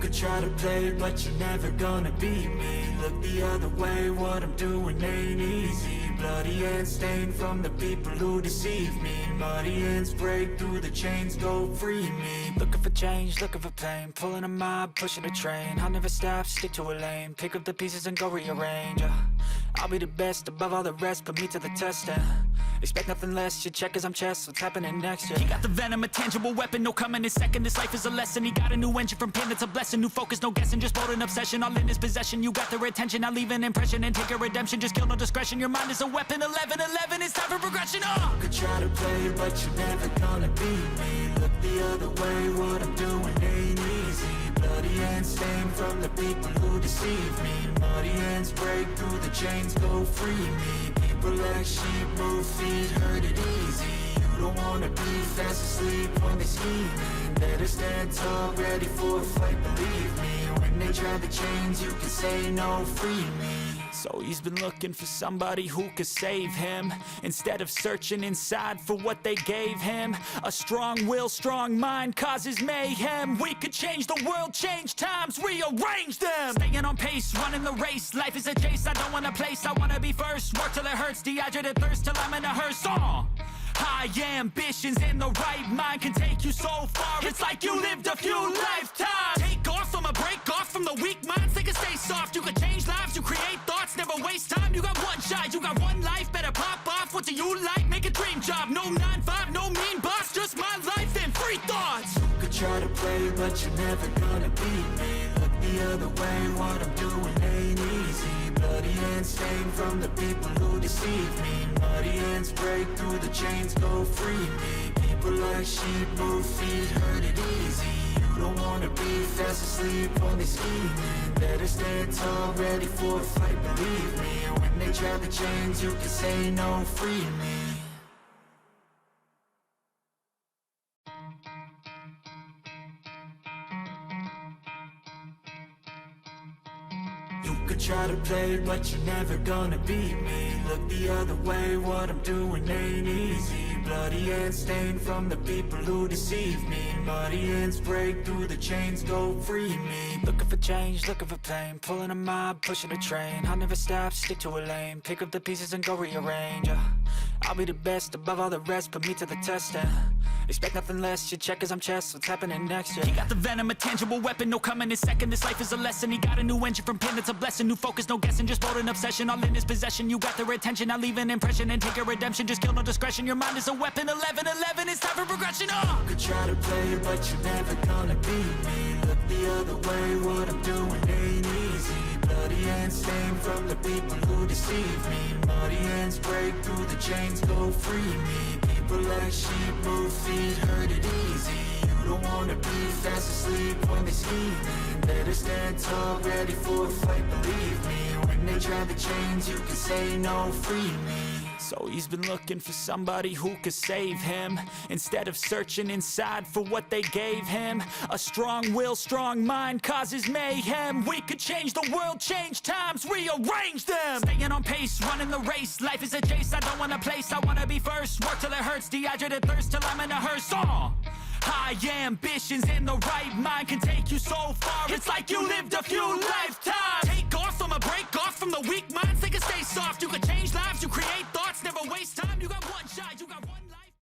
could try to play, but you're never gonna beat me. Look the other way, what I'm doing ain't easy. Bloody hands stained from the people who deceive me. Muddy hands break through the chains, go free me. Looking for change, looking for pain, pulling a mob, pushing a train. I'll never stop, stick to a lane, pick up the pieces and go rearrange. I'll be the best above all the rest, put me to the test and expect nothing less, your check is I'm chess, what's happening next, yeah. He got the venom, a tangible weapon, no coming in second. This life is a lesson, he got a new engine from pain, that's a blessing. New focus, no guessing, just bold and obsession, all in his possession. You got their attention, I'll leave an impression and take a redemption. Just kill, no discretion, your mind is a weapon. 11-11, it's time for progression, You could try to play, but you're never gonna beat me. Look the other way, what I'm doing ain't easy. Bloody hands stained from the people who deceive me. Muddy hands break through the chains, go free me. People like sheep move feet, hurt it easy. You don't wanna be fast asleep when they scheming. Better stand tall, ready for a fight, believe me. When they try the chains, you can say no, free me. So he's been looking for somebody who could save him, instead of searching inside for what they gave him. A strong will, strong mind causes mayhem. We could change the world, change times, rearrange them. Staying on pace, running the race. Life is a chase, I don't want a place, I wanna be first. Work till it hurts, dehydrated thirst till I'm in a hearse. High ambitions and the right mind can take you so far. It's like you lived a few lifetimes. Take off from a break off from the weak minds. They can stay soft, you can change lives, you create thoughts, never waste time. You got one shot, you got one life, better pop off. What do you like? Make a dream job. No 9-5, no mean boss, just my life and free thoughts. You could try to play, but you're never gonna beat me. Look the other way, what I'm doing ain't easy. Bloody hands stained from the people who deceive me. Muddy hands break through the chains, go free me. People like sheep move feet, hurt it easy. You don't wanna be fast asleep when they scheming. Better stand tall, ready for a fight, believe me. When they try the chains, you can say no, free me. You could try to play, but you're never gonna beat me. Look the other way, what I'm doing ain't easy. Bloody hands stained from the people who deceive me. Muddy hands break through the chains, go free me. Looking for change, looking for pain, pulling a mob, pushing a train. I'll never stop, stick to a lane, pick up the pieces and go rearrange. I'll be the best above all the rest, put me to the test and expect nothing less, your check is I'm chess, what's happening next, yeah. He got the venom, a tangible weapon, no coming in second. This life is a lesson, he got a new engine from pain, that's a blessing. New focus, no guessing, just bold and obsession, all in his possession. You got their attention, I'll leave an impression and take a redemption. Just kill, no discretion, your mind is a weapon. 11-11, it's time for progression, You could try to play, but you're never gonna beat me. Look the other way, what I'm doing ain't easy. Bloody hands stained from the people who deceive me. Muddy hands break through the chains, go free me. People like sheep move feet, hurt it easy. You don't wanna be fast asleep when they scheming. Better stand tall, ready for a fight, believe me. When they try the chains, you can say no, free me. So he's been looking for somebody who could save him, instead of searching inside for what they gave him. A strong will, strong mind causes mayhem. We could change the world, change times, rearrange them. Staying on pace, running the race. Life is a chase, I don't want a place, I wanna be first. Work till it hurts, dehydrated thirst till I'm in a hearse. High ambitions and the right mind can take you so far. It's like you lived a few lifetimes.